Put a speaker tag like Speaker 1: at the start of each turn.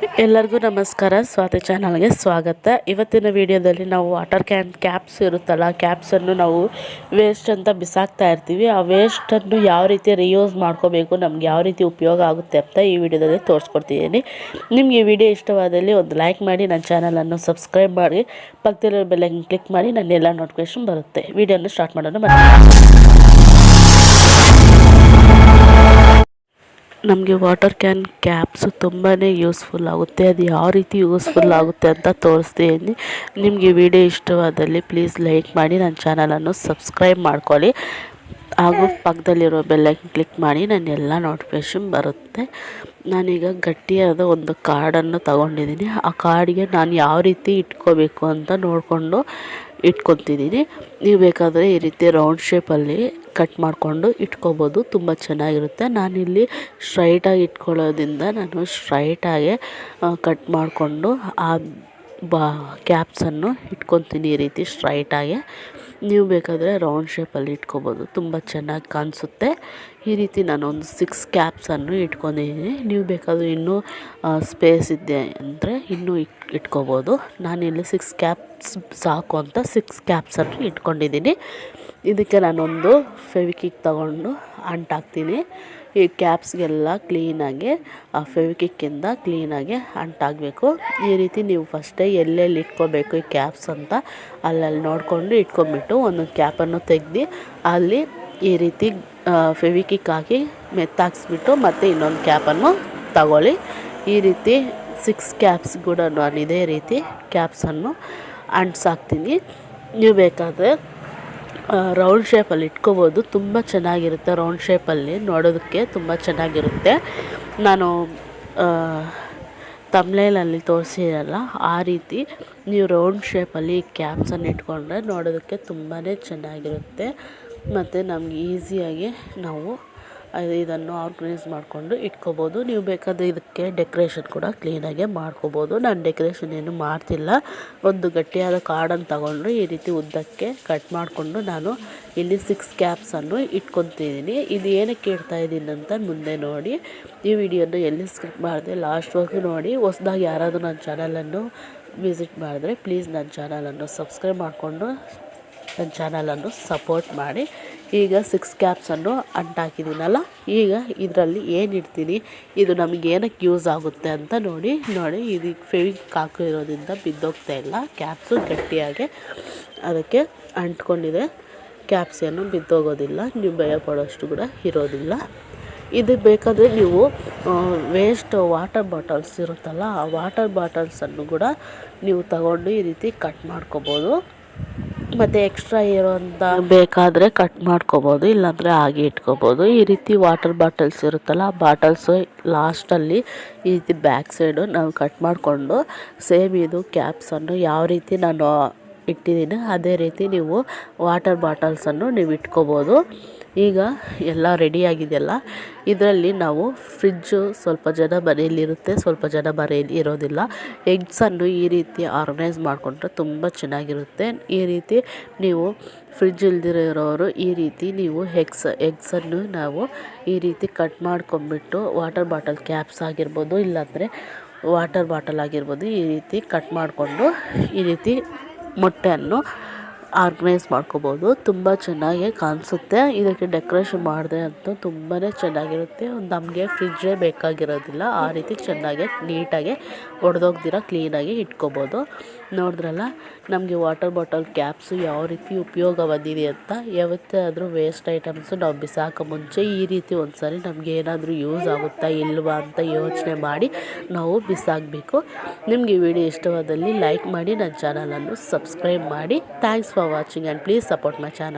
Speaker 1: ಎಲ್ಲರಿಗೂ ನಮಸ್ಕಾರ. ಸ್ವಾತಿ ಚಾನಲ್ಗೆ ಸ್ವಾಗತ. ಇವತ್ತಿನ ವಿಡಿಯೋದಲ್ಲಿ ನಾವು ವಾಟರ್ ಕ್ಯಾಪ್ಸ್ ಇರುತ್ತಲ್ಲ, ಕ್ಯಾಪ್ಸನ್ನು ನಾವು ವೇಸ್ಟ್ ಅಂತ ಬಿಸಾಕ್ತಾ ಇರ್ತೀವಿ. ಆ ವೇಸ್ಟನ್ನು ಯಾವ ರೀತಿ ರಿಯೂಸ್ ಮಾಡ್ಕೋಬೇಕು, ನಮ್ಗೆ ಯಾವ ರೀತಿ ಉಪಯೋಗ ಆಗುತ್ತೆ ಅಂತ ಈ ವಿಡಿಯೋದಲ್ಲಿ ತೋರಿಸ್ಕೊಡ್ತಿದ್ದೀನಿ. ನಿಮ್ಗೆ ಈ ವಿಡಿಯೋ ಇಷ್ಟವಾದಲ್ಲಿ ಒಂದು ಲೈಕ್ ಮಾಡಿ, ನನ್ನ ಚಾನಲನ್ನು ಸಬ್ಸ್ಕ್ರೈಬ್ ಮಾಡಿ, ಪಕ್ಕದಲ್ಲಿರೋ ಬೆಲ್ಲೈಕನ್ ಕ್ಲಿಕ್ ಮಾಡಿ, ನನ್ನೆಲ್ಲ ನೋಟಿಫಿಕೇಶನ್ ಬರುತ್ತೆ. ವಿಡಿಯೋನ ಸ್ಟಾರ್ಟ್ ಮಾಡೋಣ. ನಮಗೆ ವಾಟರ್ ಕ್ಯಾಪ್ಸ್ ತುಂಬಾ ಯೂಸ್ಫುಲ್ ಆಗುತ್ತೆ. ಅದು ಯಾವ ರೀತಿ ಯೂಸ್ಫುಲ್ ಆಗುತ್ತೆ ಅಂತ ತೋರಿಸ್ತೀನಿ. ನಿಮಗೆ ವಿಡಿಯೋ ಇಷ್ಟವಾದಲ್ಲಿ ಪ್ಲೀಸ್ ಲೈಕ್ ಮಾಡಿ, ನನ್ನ ಚಾನಲನ್ನು ಸಬ್ಸ್ಕ್ರೈಬ್ ಮಾಡ್ಕೊಳ್ಳಿ, ಹಾಗೂ ಪಕ್ಕದಲ್ಲಿರೋ ಬೆಲ್ಲೈಕನ್ ಕ್ಲಿಕ್ ಮಾಡಿ, ನನ್ನೆಲ್ಲ ನೋಟಿಫಿಕೇಶನ್ ಬರುತ್ತೆ. ನಾನೀಗ ಗಟ್ಟಿಯಾದ ಒಂದು ಕಾರ್ಡನ್ನು ತಗೊಂಡಿದ್ದೀನಿ. ಆ ಕಾರ್ಡಿಗೆ ನಾನು ಯಾವ ರೀತಿ ಇಟ್ಕೋಬೇಕು ಅಂತ ನೋಡಿಕೊಂಡು ಇಟ್ಕೊತಿದ್ದೀನಿ. ನೀವು ಬೇಕಾದರೆ ಈ ರೀತಿ ರೌಂಡ್ ಶೇಪಲ್ಲಿ ಕಟ್ ಮಾಡಿಕೊಂಡು ಇಟ್ಕೋಬೋದು, ತುಂಬ ಚೆನ್ನಾಗಿರುತ್ತೆ. ನಾನಿಲ್ಲಿ ಸ್ಟ್ರೈಟಾಗಿ ಇಟ್ಕೊಳ್ಳೋದ್ರಿಂದ ನಾನು ಸ್ಟ್ರೈಟಾಗೆ ಕಟ್ ಮಾಡಿಕೊಂಡು ಆ ಕ್ಯಾಪ್ಸನ್ನು ಇಟ್ಕೊತೀನಿ ಈ ರೀತಿ ಸ್ಟ್ರೈಟಾಗೆ. ನೀವು ಬೇಕಾದರೆ ರೌಂಡ್ ಶೇಪಲ್ಲಿ ಇಟ್ಕೋಬೋದು, ತುಂಬ ಚೆನ್ನಾಗಿ ಕಾಣಿಸುತ್ತೆ. ಈ ರೀತಿ ನಾನು ಒಂದು 6 ಕ್ಯಾಪ್ಸನ್ನು ಇಟ್ಕೊಂಡಿದ್ದೀನಿ. ನೀವು ಬೇಕಾದರೆ ಇನ್ನೂ ಸ್ಪೇಸ್ ಇದೆ ಅಂದರೆ ಇನ್ನೂ ಇಟ್ಕೋಬೋದು. ನಾನಿಲ್ಲಿ 6 ಕ್ಯಾಪ್ಸ್ ಸಾಕು ಅಂತ 6 ಕ್ಯಾಪ್ಸನ್ನು ಇಟ್ಕೊಂಡಿದ್ದೀನಿ. ಇದಕ್ಕೆ ನಾನೊಂದು ಫೆವಿಕಿಕ್ ತಗೊಂಡು ಅಂಟಾಕ್ತೀನಿ. ಈ ಕ್ಯಾಪ್ಸ್ಗೆಲ್ಲ ಕ್ಲೀನಾಗಿ ಆ ಫೆವಿಕಿಕ್ಕಿಂದ ಕ್ಲೀನಾಗಿ ಅಂಟಾಗಬೇಕು. ಈ ರೀತಿ ನೀವು ಫಸ್ಟೇ ಎಲ್ಲೆಲ್ಲಿ ಇಟ್ಕೋಬೇಕು ಈ ಕ್ಯಾಪ್ಸ್ ಅಂತ ಅಲ್ಲಲ್ಲಿ ನೋಡಿಕೊಂಡು ಇಟ್ಕೊಂಬಿಟ್ಟು ಒಂದೊಂದು ಕ್ಯಾಪನ್ನು ತೆಗೆದು ಅಲ್ಲಿ ಈ ರೀತಿ ಫೆವಿಕಿಕ್ ಹಾಕಿ ಮೆತ್ತಾಕ್ಸ್ಬಿಟ್ಟು ಮತ್ತೆ ಇನ್ನೊಂದು ಕ್ಯಾಪನ್ನು ತಗೊಳ್ಳಿ. ಈ ರೀತಿ 6 ಕ್ಯಾಪ್ಸ್ ಕೂಡ ನಾನು ಇದೇ ರೀತಿ ಕ್ಯಾಪ್ಸನ್ನು ಅಂಟ್ಸಾಕ್ತೀನಿ. ನೀವು ಬೇಕಾದರೆ ರೌಂಡ್ ಶೇಪಲ್ಲಿ ಇಟ್ಕೋಬೋದು, ತುಂಬ ಚೆನ್ನಾಗಿರುತ್ತೆ. ರೌಂಡ್ ಶೇಪಲ್ಲಿ ನೋಡೋದಕ್ಕೆ ತುಂಬ ಚೆನ್ನಾಗಿರುತ್ತೆ. ನಾನು ತಮ್ನೇಲಲ್ಲಿ ತೋರಿಸಿರಲ್ಲ ಆ ರೀತಿ ನೀವು ರೌಂಡ್ ಶೇಪಲ್ಲಿ ಕ್ಯಾಪ್ಸನ್ನು ಇಟ್ಕೊಂಡ್ರೆ ನೋಡೋದಕ್ಕೆ ತುಂಬಾ ಚೆನ್ನಾಗಿರುತ್ತೆ. ಮತ್ತು ನಮ್ಗೆ ಈಸಿಯಾಗಿ ನಾವು ಇದನ್ನು ಆರ್ಗನೈಸ್ ಮಾಡಿಕೊಂಡು ಇಟ್ಕೋಬೋದು. ನೀವು ಬೇಕಾದರೆ ಇದಕ್ಕೆ ಡೆಕೋರೇಷನ್ ಕೂಡ ಕ್ಲೀನಾಗೆ ಮಾಡ್ಕೋಬೋದು. ನಾನು ಡೆಕೋರೇಷನ್ ಏನು ಮಾಡ್ತಿಲ್ಲ. ಒಂದು ಗಟ್ಟಿಯಾದ ಕಾರ್ಡನ್ನು ತಗೊಂಡು ಈ ರೀತಿ ಉದ್ದಕ್ಕೆ ಕಟ್ ಮಾಡಿಕೊಂಡು ನಾನು ಇಲ್ಲಿ 6 ಕ್ಯಾಪ್ಸನ್ನು ಇಟ್ಕೊತಿದ್ದೀನಿ. ಇದು ಏನಕ್ಕೆ ಇಡ್ತಾಯಿದ್ದೀನಿ ಅಂತ ಮುಂದೆ ನೋಡಿ. ಈ ವಿಡಿಯೋನ ಎಲ್ಲಿ ಸ್ಕಿಪ್ ಮಾಡಿದೆ ಲಾಸ್ಟ್ವರೆಗೂ ನೋಡಿ. ಹೊಸದಾಗಿ ಯಾರಾದರೂ ನನ್ನ ಚಾನಲನ್ನು ವಿಸಿಟ್ ಮಾಡಿದ್ರೆ ಪ್ಲೀಸ್ ನನ್ನ ಚಾನಲನ್ನು ಸಬ್ಸ್ಕ್ರೈಬ್ ಮಾಡಿಕೊಂಡು ನನ್ನ ಚಾನಲನ್ನು ಸಪೋರ್ಟ್ ಮಾಡಿ. ಈಗ 6 ಕ್ಯಾಪ್ಸನ್ನು ಅಂಟಾಕಿದ್ದೀನಲ್ಲ, ಈಗ ಇದರಲ್ಲಿ ಏನು ಇಡ್ತೀನಿ, ಇದು ನಮಗೆ ಏನಕ್ಕೆ ಯೂಸ್ ಆಗುತ್ತೆ ಅಂತ ನೋಡಿ. ಇದು ಫೆವಿಕ್ ಹಾಕಿರೋದ್ರಿಂದ ಬಿದ್ದೋಗ್ತಾ ಇಲ್ಲ, ಕ್ಯಾಪ್ಸು ಗಟ್ಟಿಯಾಗಿ ಅದಕ್ಕೆ ಅಂಟ್ಕೊಂಡಿದೆ. ಕ್ಯಾಪ್ಸ್ ಏನು ಬಿದ್ದೋಗೋದಿಲ್ಲ, ನೀವು ಭಯ ಪಡೋಷ್ಟು ಕೂಡ ಇರೋದಿಲ್ಲ. ಇದು ಬೇಕಾದರೆ ನೀವು ವೇಸ್ಟ್ ವಾಟರ್ ಬಾಟಲ್ಸ್ ಇರುತ್ತಲ್ಲ, ಆ ವಾಟರ್ ಬಾಟಲ್ಸನ್ನು ಕೂಡ ನೀವು ತಗೊಂಡು ಈ ರೀತಿ ಕಟ್ ಮಾಡ್ಕೋಬೋದು. ಮತ್ತು ಎಕ್ಸ್ಟ್ರಾ ಇರೋಂಥ ಬೇಕಾದರೆ ಕಟ್ ಮಾಡ್ಕೋಬೋದು, ಇಲ್ಲಾಂದರೆ ಹಾಗೆ ಇಟ್ಕೋಬೋದು. ಈ ರೀತಿ ವಾಟರ್ ಬಾಟಲ್ಸ್ ಇರುತ್ತಲ್ಲ, ಆ ಬಾಟಲ್ಸು ಲಾಸ್ಟಲ್ಲಿ ಈ ರೀತಿ ಬ್ಯಾಕ್ ಸೈಡು ನಾವು ಕಟ್ ಮಾಡಿಕೊಂಡು ಸೇಮ್ ಇದು ಕ್ಯಾಪ್ಸನ್ನು ಯಾವ ರೀತಿ ನಾನು ಇಟ್ಟಿದ್ದೀನಿ ಅದೇ ರೀತಿ ನೀವು ವಾಟರ್ ಬಾಟಲ್ಸನ್ನು ನೀವು ಇಟ್ಕೋಬೋದು. ಈಗ ಎಲ್ಲ ರೆಡಿಯಾಗಿದೆಯಲ್ಲ, ಇದರಲ್ಲಿ ನಾವು ಫ್ರಿಜ್ಜು ಸ್ವಲ್ಪ ಜನ ಮನೆಯಲ್ಲಿರುತ್ತೆ, ಸ್ವಲ್ಪ ಜನ ಮನೆಯಲ್ಲಿ ಇರೋದಿಲ್ಲ. ಎಗ್ಸನ್ನು ಈ ರೀತಿ ಆರ್ಗನೈಸ್ ಮಾಡಿಕೊಂಡ್ರೆ ತುಂಬ ಚೆನ್ನಾಗಿರುತ್ತೆ. ಈ ರೀತಿ ನೀವು ಫ್ರಿಜ್ ಇಲ್ದಿರೋರು ಈ ರೀತಿ ನೀವು ಎಗ್ಸನ್ನು ನಾವು ಈ ರೀತಿ ಕಟ್ ಮಾಡ್ಕೊಂಬಿಟ್ಟು ವಾಟರ್ ಬಾಟಲ್ ಕ್ಯಾಪ್ಸ್ ಆಗಿರ್ಬೋದು, ಇಲ್ಲಾಂದರೆ ವಾಟರ್ ಬಾಟಲ್ ಆಗಿರ್ಬೋದು, ಈ ರೀತಿ ಕಟ್ ಮಾಡಿಕೊಂಡು ಈ ರೀತಿ ಮೊಟ್ಟೆಯನ್ನು ಆರ್ಗನೈಸ್ ಮಾಡ್ಕೋಬೋದು. ತುಂಬ ಚೆನ್ನಾಗಿ ಕಾಣಿಸುತ್ತೆ. ಇದಕ್ಕೆ ಡೆಕೋರೇಷನ್ ಮಾಡಿದೆ ಅಂತೂ ತುಂಬಾ ಚೆನ್ನಾಗಿರುತ್ತೆ. ನಮಗೆ ಫ್ರಿಜ್ಜೇ ಬೇಕಾಗಿರೋದಿಲ್ಲ, ಆ ರೀತಿ ಚೆನ್ನಾಗಿ ನೀಟಾಗಿ ಒಡೆದೋಗ್ದಿರ ಕ್ಲೀನಾಗಿ ಇಟ್ಕೋಬೋದು. ನೋಡಿದ್ರಲ್ಲ, ನಮಗೆ ವಾಟರ್ ಬಾಟಲ್ ಕ್ಯಾಪ್ಸು ಯಾವ ರೀತಿ ಉಪಯೋಗ ಬಂದಿದೆ ಅಂತ. ಯಾವತ್ತಾದರೂ ವೇಸ್ಟ್ ಐಟಮ್ಸು ನಾವು ಬಿಸಾಕೋ ಮುಂಚೆ ಈ ರೀತಿ ಒಂದು ಸಾರಿ ನಮಗೆ ಏನಾದರೂ ಯೂಸ್ ಆಗುತ್ತಾ ಇಲ್ವಾ ಅಂತ ಯೋಚನೆ ಮಾಡಿ ನಾವು ಬಿಸಾಕಬೇಕು. ನಿಮಗೆ ಈ ವಿಡಿಯೋ ಇಷ್ಟವಾದಲ್ಲಿ ಲೈಕ್ ಮಾಡಿ, ನನ್ನ ಚಾನಲನ್ನು ಸಬ್ಸ್ಕ್ರೈಬ್ ಮಾಡಿ. Thanks for watching and please support my channel.